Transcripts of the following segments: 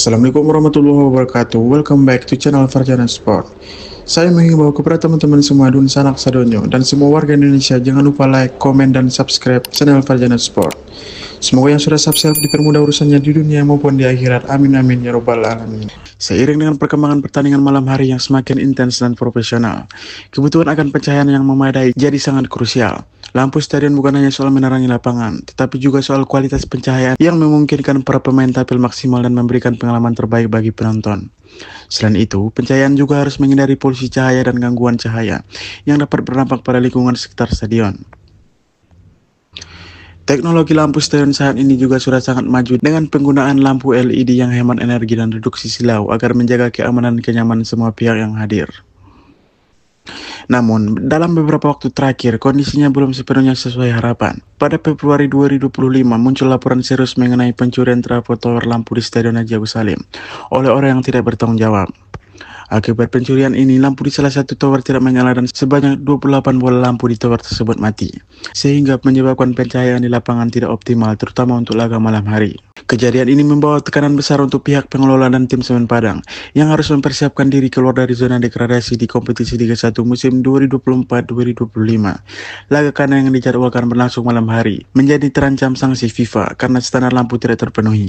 Assalamualaikum warahmatullahi wabarakatuh. Welcome back to channel Farjana Sport. Saya menghimbau kepada teman-teman semua dun sanak sadonyo dan semua warga Indonesia jangan lupa like, komen, dan subscribe channel Farjana Sport. Semoga yang sudah subscribe dipermudah urusannya di dunia maupun di akhirat. Amin amin ya robbal alamin. Seiring dengan perkembangan pertandingan malam hari yang semakin intens dan profesional, kebutuhan akan pencahayaan yang memadai jadi sangat krusial. Lampu stadion bukan hanya soal menerangi lapangan, tetapi juga soal kualitas pencahayaan yang memungkinkan para pemain tampil maksimal dan memberikan pengalaman terbaik bagi penonton. Selain itu, pencahayaan juga harus menghindari polusi cahaya dan gangguan cahaya yang dapat berdampak pada lingkungan sekitar stadion. Teknologi lampu stadion saat ini juga sudah sangat maju dengan penggunaan lampu LED yang hemat energi dan reduksi silau agar menjaga keamanan dan kenyamanan semua pihak yang hadir. Namun, dalam beberapa waktu terakhir, kondisinya belum sepenuhnya sesuai harapan. Pada Februari 2025, muncul laporan serius mengenai pencurian trafo tower lampu di Stadion Haji Agus Salim oleh orang yang tidak bertanggung jawab. Akibat pencurian ini, lampu di salah satu tower tidak menyala dan sebanyak 28 bola lampu di tower tersebut mati, sehingga menyebabkan pencahayaan di lapangan tidak optimal, terutama untuk laga malam hari. Kejadian ini membawa tekanan besar untuk pihak pengelola dan tim Semen Padang yang harus mempersiapkan diri keluar dari zona degradasi di kompetisi Liga 1 musim 2024-2025. Laga kandang yang dijadwalkan berlangsung malam hari menjadi terancam sanksi FIFA karena standar lampu tidak terpenuhi.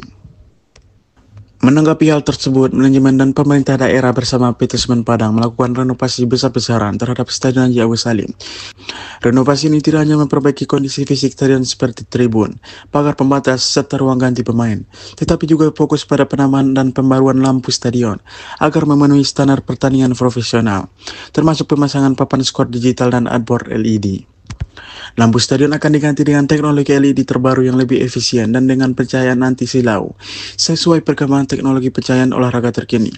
Menanggapi hal tersebut, manajemen dan pemerintah daerah bersama PT Semen Padang melakukan renovasi besar-besaran terhadap Stadion Haji Agus Salim. Renovasi ini tidak hanya memperbaiki kondisi fisik stadion seperti tribun, pagar pembatas, serta ruang ganti pemain, tetapi juga fokus pada penambahan dan pembaruan lampu stadion agar memenuhi standar pertandingan profesional, termasuk pemasangan papan skor digital dan adboard LED. Lampu stadion akan diganti dengan teknologi LED terbaru yang lebih efisien dan dengan pencahayaan anti silau, sesuai perkembangan teknologi pencahayaan olahraga terkini.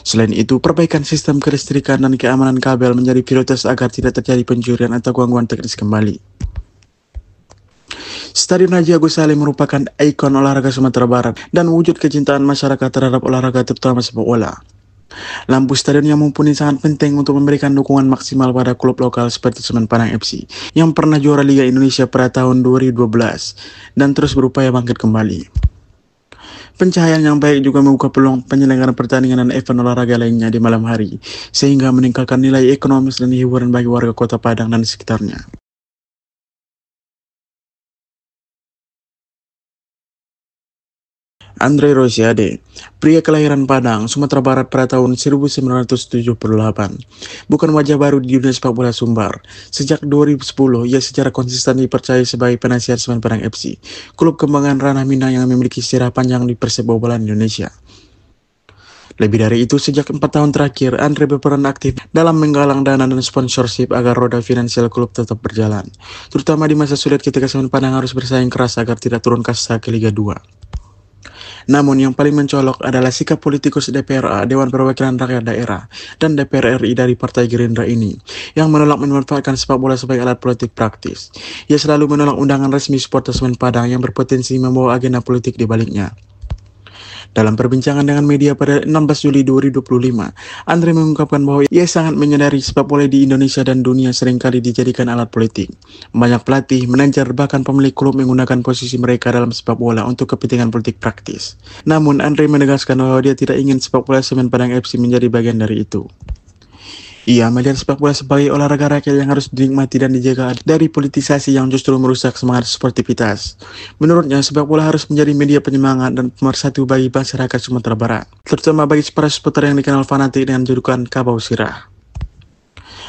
Selain itu, perbaikan sistem kelistrikan dan keamanan kabel menjadi prioritas agar tidak terjadi pencurian atau gangguan teknis kembali. Stadion Haji Agus Salim merupakan ikon olahraga Sumatera Barat dan wujud kecintaan masyarakat terhadap olahraga terutama sepak bola. Lampu stadion yang mumpuni sangat penting untuk memberikan dukungan maksimal pada klub lokal seperti Semen Padang FC yang pernah juara Liga Indonesia pada tahun 2012 dan terus berupaya bangkit kembali. Pencahayaan yang baik juga membuka peluang penyelenggaraan pertandingan dan event olahraga lainnya di malam hari, sehingga meningkatkan nilai ekonomis dan hiburan bagi warga Kota Padang dan sekitarnya. Andre Rosiade, pria kelahiran Padang, Sumatera Barat pada tahun 1978, bukan wajah baru di dunia sepak bola Sumbar. Sejak 2010, ia secara konsisten dipercaya sebagai penasihat Semen Padang FC, klub kembangan Ranah Minang yang memiliki sejarah panjang di persepakbolaan Indonesia. Lebih dari itu, sejak 4 tahun terakhir, Andre berperan aktif dalam menggalang dana dan sponsorship agar roda finansial klub tetap berjalan, terutama di masa sulit ketika Semen Padang harus bersaing keras agar tidak turun kasta ke Liga 2. Namun yang paling mencolok adalah sikap politikus DPRA, Dewan Perwakilan Rakyat Daerah, dan DPR RI dari Partai Gerindra ini, yang menolak memanfaatkan sepak bola sebagai alat politik praktis. Ia selalu menolak undangan resmi supporter Semen Padang yang berpotensi membawa agenda politik di baliknya. Dalam perbincangan dengan media pada 16 Juli 2025, Andre mengungkapkan bahwa ia sangat menyadari sepak bola di Indonesia dan dunia seringkali dijadikan alat politik. Banyak pelatih, manajer, bahkan pemilik klub menggunakan posisi mereka dalam sepak bola untuk kepentingan politik praktis. Namun, Andre menegaskan bahwa dia tidak ingin sepak bola Semen Padang FC menjadi bagian dari itu. Ia melihat sepak bola sebagai olahraga rakyat yang harus dinikmati dan dijaga dari politisasi yang justru merusak semangat sportivitas. Menurutnya, sepak bola harus menjadi media penyemangat dan pemersatu bagi masyarakat Sumatera Barat, terutama bagi para supporter yang dikenal fanatik dengan julukan Kabau Sirah.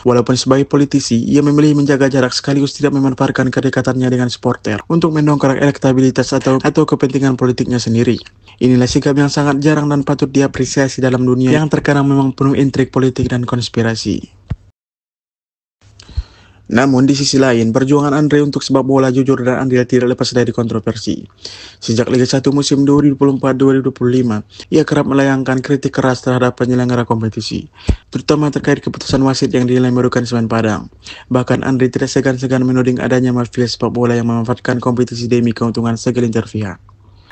Walaupun sebagai politisi, ia memilih menjaga jarak sekaligus tidak memanfaatkan kedekatannya dengan supporter untuk mendongkrak elektabilitas atau kepentingan politiknya sendiri. Inilah sikap yang sangat jarang dan patut diapresiasi dalam dunia yang terkadang memang penuh intrik politik dan konspirasi. Namun di sisi lain, perjuangan Andre untuk sepak bola jujur dan adil tidak lepas dari kontroversi. Sejak Liga 1 musim 2024-2025, ia kerap melayangkan kritik keras terhadap penyelenggara kompetisi, terutama terkait keputusan wasit yang dinilai merugikan Semen Padang. Bahkan Andre tidak segan-segan menuding adanya mafia sepak bola yang memanfaatkan kompetisi demi keuntungan segelintir pihak.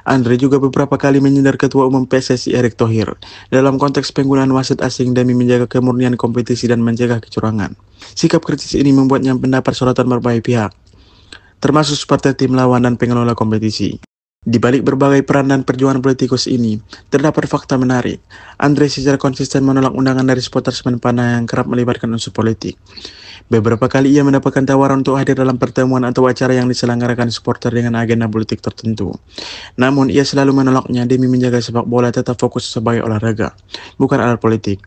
Andre juga beberapa kali menyindir Ketua Umum PSSI Erick Thohir dalam konteks penggunaan wasit asing demi menjaga kemurnian kompetisi dan mencegah kecurangan. Sikap kritis ini membuatnya mendapat sorotan berbagai pihak, termasuk supporter tim lawan dan pengelola kompetisi. Di balik berbagai peran dan perjuangan politikus ini, terdapat fakta menarik. Andre secara konsisten menolak undangan dari supporter Semen Padang yang kerap melibatkan unsur politik. Beberapa kali ia mendapatkan tawaran untuk hadir dalam pertemuan atau acara yang diselenggarakan supporter dengan agenda politik tertentu. Namun, ia selalu menolaknya demi menjaga sepak bola tetap fokus sebagai olahraga, bukan alat politik.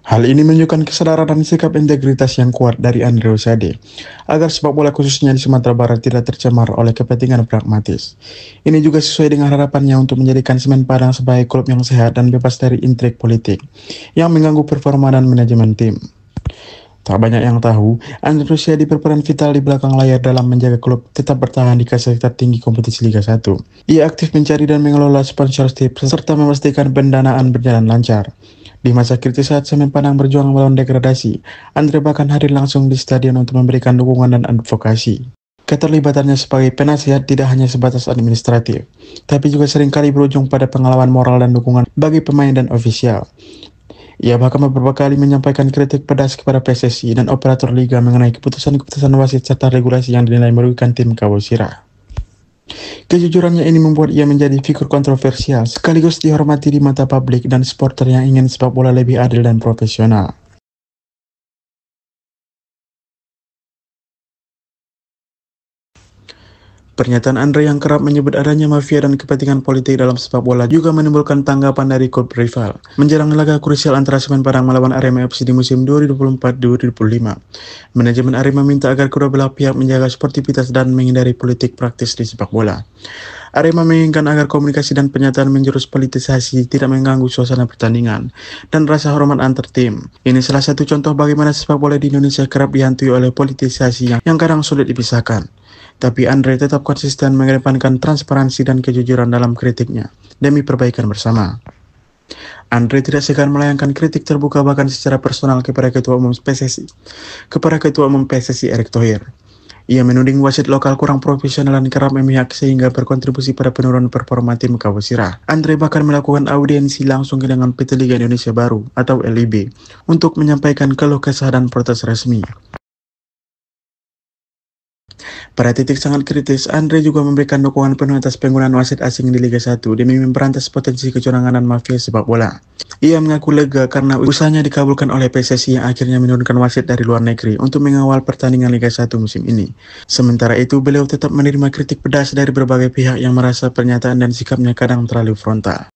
Hal ini menunjukkan kesadaran dan sikap integritas yang kuat dari Andre Rosiade, agar sepak bola khususnya di Sumatera Barat tidak tercemar oleh kepentingan pragmatis. Ini juga sesuai dengan harapannya untuk menjadikan Semen Padang sebagai klub yang sehat dan bebas dari intrik politik, yang mengganggu performa dan manajemen tim. Tak banyak yang tahu, Andre Rosiade berperan vital di belakang layar dalam menjaga klub tetap bertahan di kasta tertinggi kompetisi Liga 1. Ia aktif mencari dan mengelola sponsorship serta memastikan pendanaan berjalan lancar. Di masa kritis saat Semen Padang berjuang melawan degradasi, Andre bahkan hadir langsung di stadion untuk memberikan dukungan dan advokasi. Keterlibatannya sebagai penasihat tidak hanya sebatas administratif, tapi juga seringkali berujung pada pengalaman moral dan dukungan bagi pemain dan ofisial. Ia bahkan beberapa kali menyampaikan kritik pedas kepada PSSI dan operator liga mengenai keputusan-keputusan wasit serta regulasi yang dinilai merugikan tim Kawasira. Kejujurannya ini membuat ia menjadi figur kontroversial, sekaligus dihormati di mata publik dan supporter yang ingin sepak bola lebih adil dan profesional. Pernyataan Andre yang kerap menyebut adanya mafia dan kepentingan politik dalam sepak bola juga menimbulkan tanggapan dari klub rival. Menjelang laga krusial antara Semen Padang melawan Arema FC di musim 2024-2025, manajemen Arema meminta agar kedua belah pihak menjaga sportivitas dan menghindari politik praktis di sepak bola. Arema menginginkan agar komunikasi dan pernyataan menjurus politisasi tidak mengganggu suasana pertandingan dan rasa hormat antar tim. Ini salah satu contoh bagaimana sepak bola di Indonesia kerap dihantui oleh politisasi yang kadang sulit dipisahkan. Tapi Andre tetap konsisten mengedepankan transparansi dan kejujuran dalam kritiknya demi perbaikan bersama. Andre tidak segan melayangkan kritik terbuka bahkan secara personal kepada Ketua Umum PSSI Erick Thohir. Ia menuding wasit lokal kurang profesional dan kerap memihak sehingga berkontribusi pada penurunan performa tim Kawasira. Andre bahkan melakukan audiensi langsung dengan PT Liga Indonesia Baru atau LIB untuk menyampaikan keluh kesah dan protes resmi. Pada titik sangat kritis, Andre juga memberikan dukungan penuh atas penggunaan wasit asing di Liga 1 demi memberantas potensi kecurangan dan mafia sepak bola. Ia mengaku lega karena usahanya dikabulkan oleh PSSI yang akhirnya menurunkan wasit dari luar negeri untuk mengawal pertandingan Liga 1 musim ini. Sementara itu, beliau tetap menerima kritik pedas dari berbagai pihak yang merasa pernyataan dan sikapnya kadang terlalu frontal.